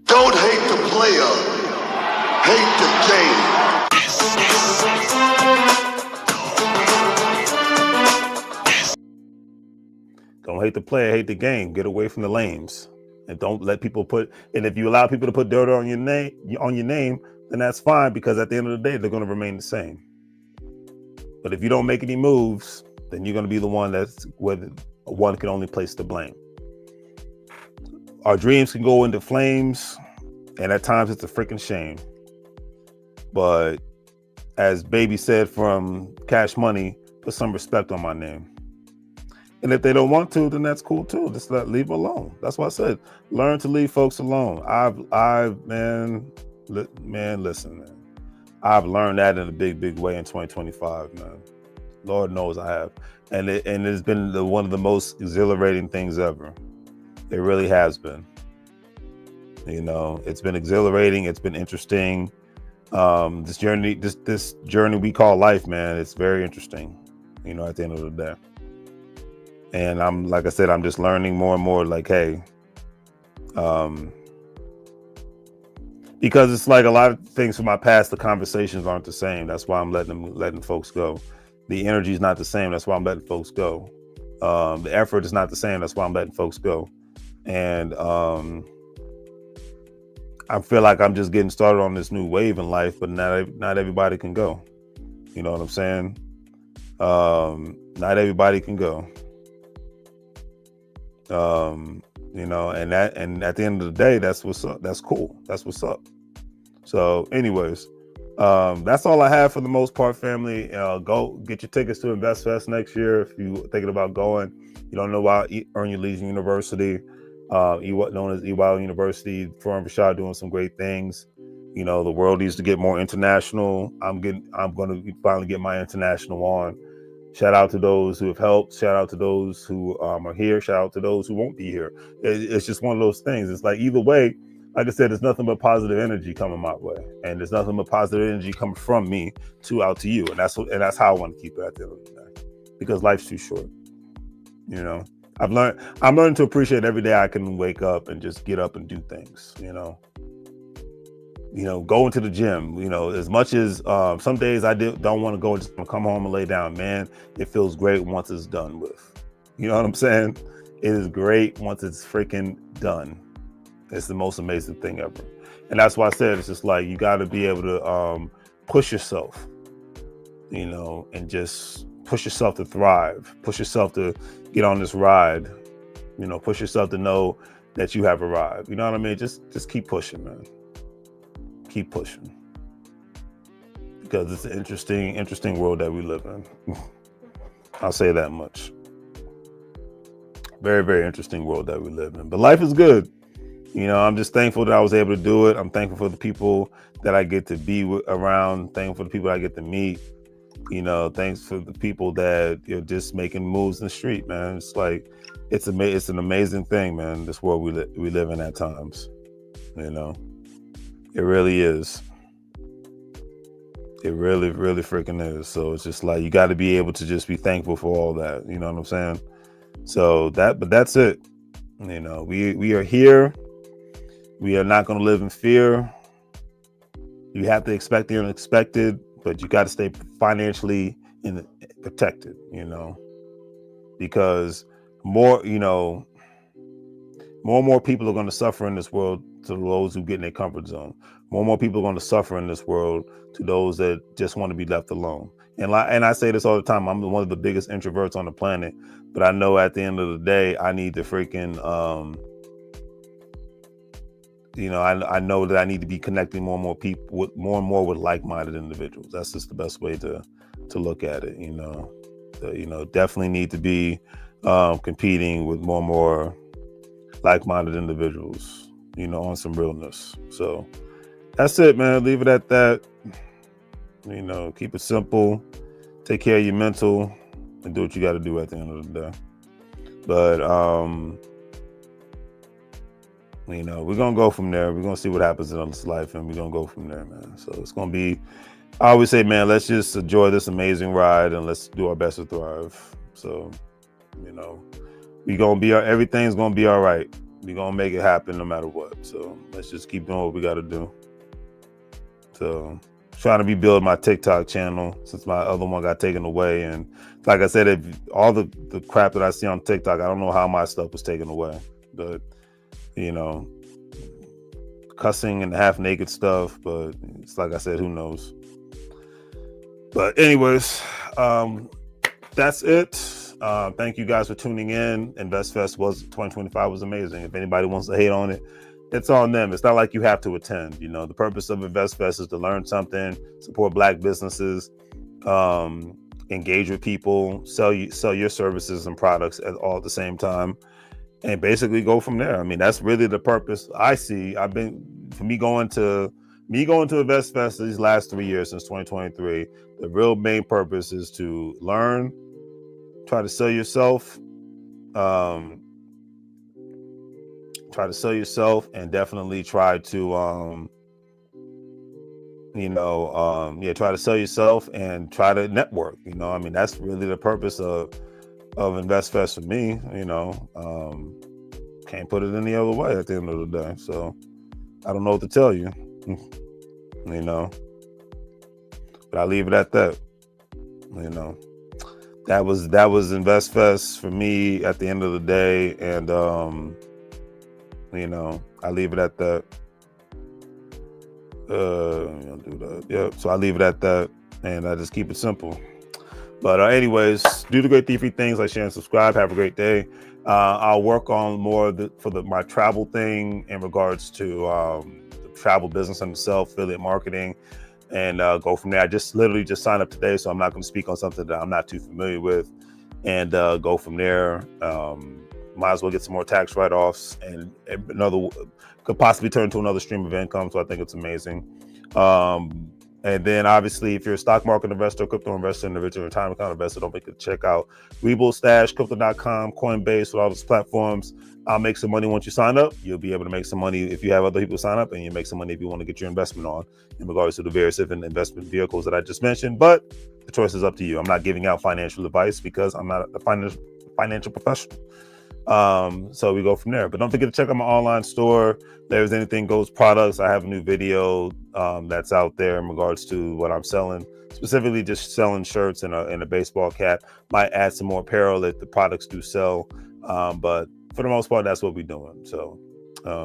Don't hate the player, hate the game.
Don't hate the player, hate the game. Get away from the lames, and don't let people put. And if you allow people to put dirt on your name, then that's fine, because at the end of the day, they're going to remain the same. But if you don't make any moves, then you're going to be the one that's where one can only place the blame. Our dreams can go into flames, and at times it's a freaking shame. But as Baby said from Cash Money, put some respect on my name. And if they don't want to, then that's cool too. Just leave them alone. That's what I said. Learn to leave folks alone. Listen, man. I've learned that in a big way in 2025, man. Lord knows I have. And it's been one of the most exhilarating things ever. It really has been. You know, it's been exhilarating. It's been interesting. This journey we call life, man, it's very interesting, you know, at the end of the day. And like I said, I'm just learning more and more, like, hey, because it's like a lot of things from my past, the conversations aren't the same. That's why I'm letting folks go. The energy is not the same. That's why I'm letting folks go. The effort is not the same. That's why I'm letting folks go. And I feel like I'm just getting started on this new wave in life, but not everybody can go. You know what I'm saying? Not everybody can go. You know, and at the end of the day, that's what's up. That's cool. That's what's up. So anyways, that's all I have for the most part, family. Go get your tickets to InvestFest next year. If you're thinking about going, you don't know about Earn Your Leisure University, known as EYL University, Forum Rashad, doing some great things. You know, the world needs to get more international. I'm going to finally get my international on. Shout out to those who have helped. Shout out to those who are here. Shout out to those who won't be here. It's just one of those things. It's like either way, like I said, there's nothing but positive energy coming my way, and there's nothing but positive energy coming from me out to you, and that's how I want to keep it at the end of the day, because life's too short. You know, I'm learning to appreciate every day I can wake up and just get up and do things. You know, go into the gym, you know, as much as some days I don't want to go, just come home and lay down, man. It feels great once it's done with. You know what I'm saying? It is great once it's freaking done. It's the most amazing thing ever. And that's why I said, it's just like, you got to be able to push yourself, you know, and just push yourself to thrive, push yourself to get on this ride, you know, push yourself to know that you have arrived. You know what I mean? Just keep pushing, man. Keep pushing, because it's an interesting world that we live in. I'll say that much. Very, very interesting world that we live in, but life is good. You know, I'm just thankful that I was able to do it. I'm thankful for the people that I get to be around. Thankful for the people I get to meet. You know, thanks for the people that you're just making moves in the street, man. It's like, it's an amazing thing, man. This world we live in at times, you know. It really is. It really, really freaking is. So it's just like, you got to be able to just be thankful for all that. You know what I'm saying? So but that's it. You know, we are here. We are not going to live in fear. You have to expect the unexpected, but you got to stay financially protected, you know, because more and more people are going to suffer in this world to those who get in their comfort zone. More and more people are going to suffer in this world to those that just want to be left alone. And I say this all the time. I'm one of the biggest introverts on the planet, but I know at the end of the day, I need to freaking, I know that I need to be connecting more and more people with like-minded individuals. That's just the best way to look at it. Definitely need to be competing with more and more like-minded individuals, on some realness. So that's it, man. Leave it at that. Keep it simple. Take care of your mental and do what you got to do at the end of the day. But, we're going to go from there. We're going to see what happens in this life, and we're going to go from there, man. So it's going to be, I always say, man, let's just enjoy this amazing ride and let's do our best to thrive. So, everything's going to be all right. We're going to make it happen no matter what. So let's just keep doing what we got to do. So trying to rebuild my TikTok channel since my other one got taken away. And like I said, if all the crap that I see on TikTok, I don't know how my stuff was taken away. But, you know, cussing and half naked stuff. But it's like I said, who knows? But anyways, that's it. Thank you guys for tuning in. InvestFest 2025 was amazing. If anybody wants to hate on it, it's on them. It's not like you have to attend. You know, the purpose of InvestFest is to learn something, support Black businesses, engage with people, sell your services and products all at the same time, and basically go from there. I mean, that's really the purpose I see. Me going to InvestFest these last 3 years since 2023. The real main purpose is to learn, try to sell yourself, and definitely try to try to sell yourself and try to network. You know, I mean, that's really the purpose of InvestFest for me. You know, can't put it any other way at the end of the day. So I don't know what to tell you. You know, but I'll leave it at that. You know, that was InvestFest for me at the end of the day, and you know, I leave it at that. I'll do that. Yep. So I leave it at that, and I just keep it simple. But anyways, do the great three things like share and subscribe. Have a great day. I'll work on more my travel thing in regards to the travel business and itself, affiliate marketing, and go from there. I literally just signed up today, so I'm not going to speak on something that I'm not too familiar with, and go from there. Might as well get some more tax write-offs, and could possibly turn into another stream of income. So I think it's amazing. And then obviously, if you're a stock market investor, crypto investor, individual retirement account investor, don't forget to check out WEBULL, Stash, Crypto.com, Coinbase, with all those platforms. I'll make some money once you sign up. You'll be able to make some money if you have other people sign up, and you make some money if you want to get your investment on in regards to the various different investment vehicles that I just mentioned. But the choice is up to you. I'm not giving out financial advice because I'm not a financial professional. So we go from there. But don't forget to check out my online store. There's Anything Goes products. I have a new video that's out there in regards to what I'm selling, specifically just selling shirts and a baseball cap. Might add some more apparel if the products do sell, but for the most part, that's what we're doing. So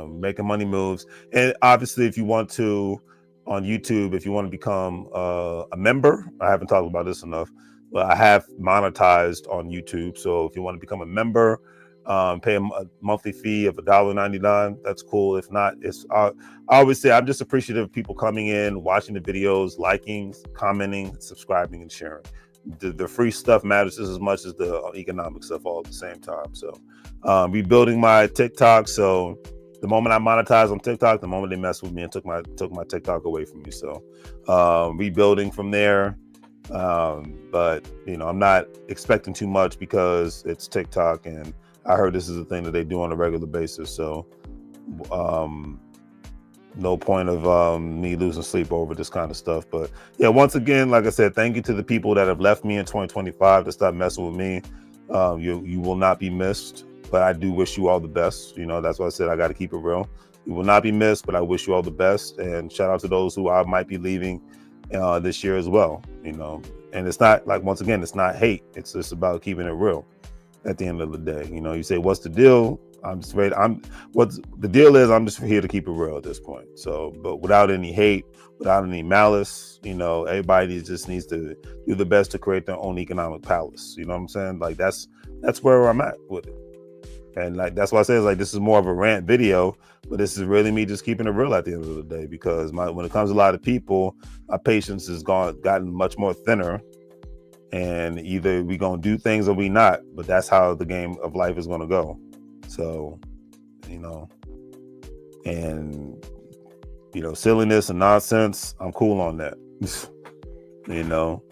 making money moves. And obviously, if you want to, on YouTube, if you want to become a member, I haven't talked about this enough, but I have monetized on YouTube. So if you want to become a member, pay a monthly fee of $1.99. That's cool. If not, I always say I'm just appreciative of people coming in, watching the videos, liking, commenting, subscribing, and sharing. The free stuff matters just as much as the economic stuff all at the same time. So rebuilding my TikTok. So the moment I monetize on TikTok, the moment they messed with me and took my TikTok away from me. So rebuilding from there. But you know, I'm not expecting too much because it's TikTok, and I heard this is a thing that they do on a regular basis. So no point of me losing sleep over this kind of stuff. But yeah, once again, like I said, thank you to the people that have left me in 2025 to stop messing with me. You will not be missed, but I do wish you all the best. You know, that's why I said I got to keep it real. You will not be missed, but I wish you all the best. And shout out to those who I might be leaving this year as well. You know, and it's not like, once again, it's not hate. It's just about keeping it real. At the end of the day, you know, you say, what's the deal? What the deal is, I'm just here to keep it real at this point. So, but without any hate, without any malice, you know, everybody just needs to do the best to create their own economic palace. You know what I'm saying? Like that's where I'm at with it. And like, that's why I say it's like, this is more of a rant video, but this is really me just keeping it real at the end of the day, because when it comes to a lot of people, my patience has gotten much more thinner. And either we gonna do things or we not, but that's how the game of life is gonna go. So, you know, and you know, silliness and nonsense, I'm cool on that. You know,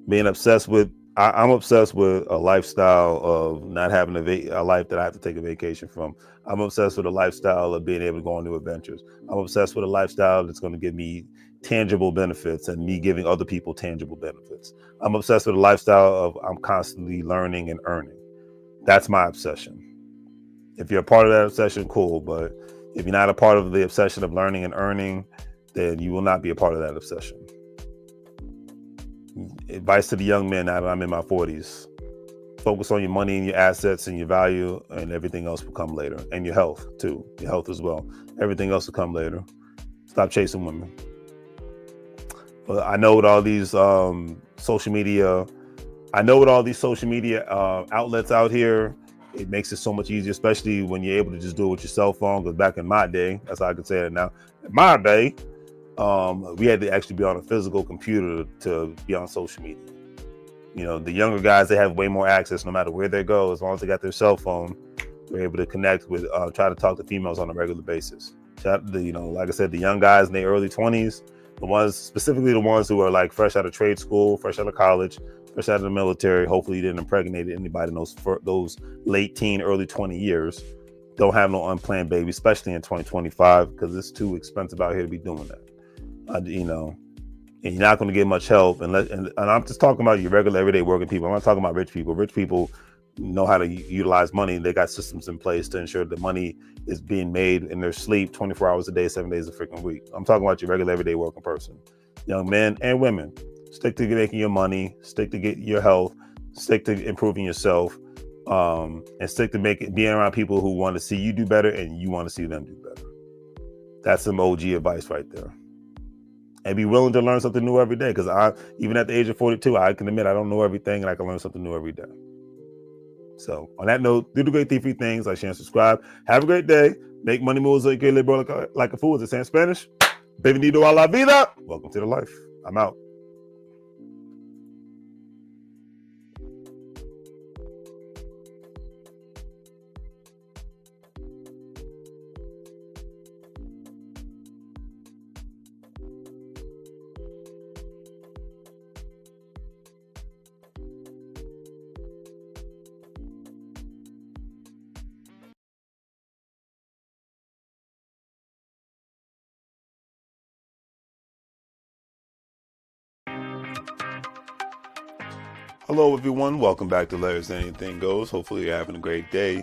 being obsessed with, I'm obsessed with a lifestyle of not having a life that I have to take a vacation from. I'm obsessed with a lifestyle of being able to go on new adventures. I'm obsessed with a lifestyle that's going to give me tangible benefits and me giving other people tangible benefits. I'm obsessed with a lifestyle of I'm constantly learning and earning. That's my obsession. If you're a part of that obsession, cool. But if you're not a part of the obsession of learning and earning, then you will not be a part of that obsession. Advice to the young men now that I'm in my 40s. Focus on your money and your assets and your value, and everything else will come later. And your health too, your health as well. Everything else will come later. Stop chasing women. But I know with all these social media outlets out here, it makes it so much easier, especially when you're able to just do it with your cell phone. Because back in my day, that's how I can say it now. In my day, we had to actually be on a physical computer to be on social media. You know, the younger guys, they have way more access no matter where they go. As long as they got their cell phone, they're able to connect with, try to talk to females on a regular basis. You know, like I said, the young guys in their early 20s, specifically the ones who are like fresh out of trade school, fresh out of college, fresh out of the military. Hopefully you didn't impregnate anybody in those late teen, early 20 years. Don't have no unplanned baby, especially in 2025, because it's too expensive out here to be doing that. You know, and you're not going to get much help. And I'm just talking about your regular, everyday working people. I'm not talking about rich people. Rich people know how to utilize money. They got systems in place to ensure the money is being made in their sleep 24 hours a day, 7 days a freaking week. I'm talking about your regular, everyday working person. Young men and women, stick to making your money, stick to get your health, stick to improving yourself, and stick to being around people who want to see you do better and you want to see them do better. That's some OG advice right there. And be willing to learn something new every day, because even at the age of 42, I can admit I don't know everything, and I can learn something new every day. So on that note, do the great 3 things, like, share, and subscribe. Have a great day. Make money moves like a fool, as they say in Spanish. Bienvenido a la vida. Welcome to the life. I'm out. Hello, everyone. Welcome back to Larry's Anything Goes. Hopefully you're having a great day.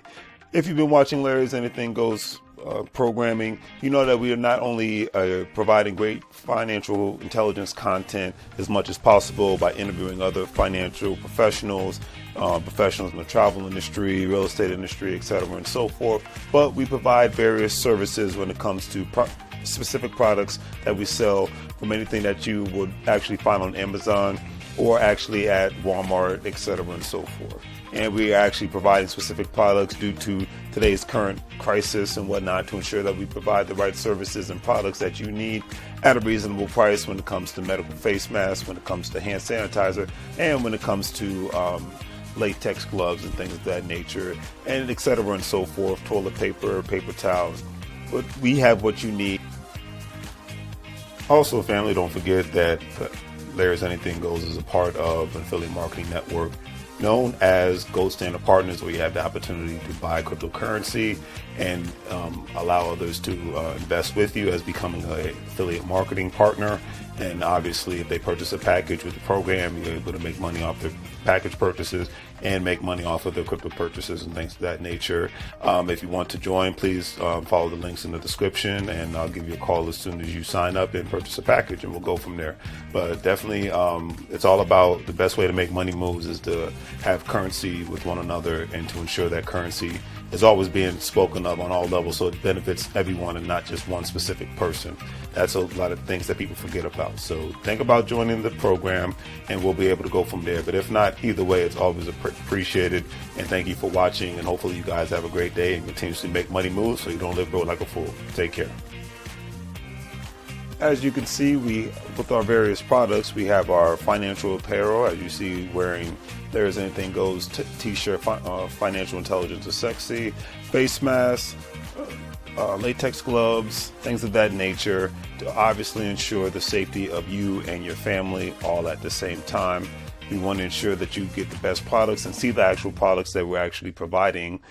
If you've been watching Larry's Anything Goes programming, you know that we are not only providing great financial intelligence content as much as possible by interviewing other financial professionals, professionals in the travel industry, real estate industry, etc., and so forth, but we provide various services when it comes to specific products that we sell, from anything that you would actually find on Amazon or actually at Walmart, etc., and so forth. And we are actually providing specific products due to today's current crisis and whatnot, to ensure that we provide the right services and products that you need at a reasonable price when it comes to medical face masks, when it comes to hand sanitizer, and when it comes to latex gloves and things of that nature, and etc., and so forth, toilet paper, paper towels. But we have what you need. Also, family, don't forget that Larry's Anything Goes is a part of an affiliate marketing network known as Gold Standard Partners, where you have the opportunity to buy cryptocurrency and allow others to invest with you as becoming an affiliate marketing partner. And obviously, if they purchase a package with the program, you're able to make money off their package purchases and make money off of their crypto purchases and things of that nature. If you want to join, please follow the links in the description, and I'll give you a call as soon as you sign up and purchase a package, and we'll go from there. But definitely, it's all about the best way to make money moves is to have currency with one another, and to ensure that currency is always being spoken of on all levels, so it benefits everyone and not just one specific person. That's a lot of things that people forget about. So think about joining the program, and we'll be able to go from there. But if not, either way, it's always appreciated. And thank you for watching, and hopefully you guys have a great day and continuously make money moves so you don't live broke like a fool. Take care. As you can see, with our various products, we have our financial apparel, as you see, wearing There's Anything Goes t-shirt, financial intelligence is sexy, face masks, latex gloves, things of that nature, to obviously ensure the safety of you and your family all at the same time. We want to ensure that you get the best products and see the actual products that we're actually providing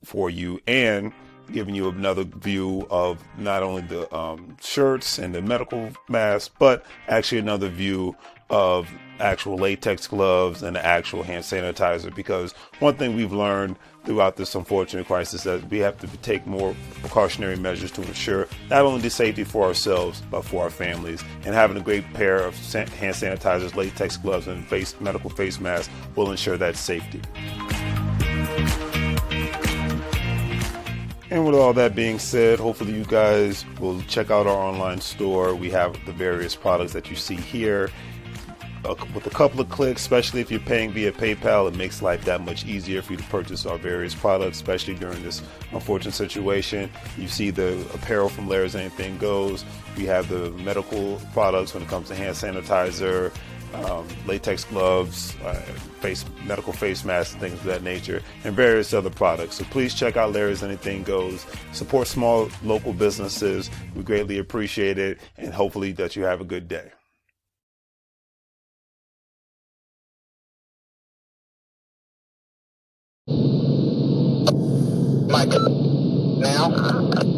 for you, and giving you another view of not only the shirts and the medical masks, but actually another view of actual latex gloves and the actual hand sanitizer, because one thing we've learned throughout this unfortunate crisis is that we have to take more precautionary measures to ensure not only the safety for ourselves but for our families. And having a great pair of hand sanitizers, latex gloves, and medical face masks will ensure that safety. And with all that being said, hopefully you guys will check out our online store. We have the various products that you see here. With a couple of clicks, especially if you're paying via PayPal, it makes life that much easier for you to purchase our various products, especially during this unfortunate situation. You see the apparel from Larry's Anything Goes. We have the medical products when it comes to hand sanitizer, latex gloves, medical face masks, and things of that nature, and various other products. So please check out Larry's Anything Goes. Support small local businesses. We greatly appreciate it, and hopefully that you have a good day.
Now.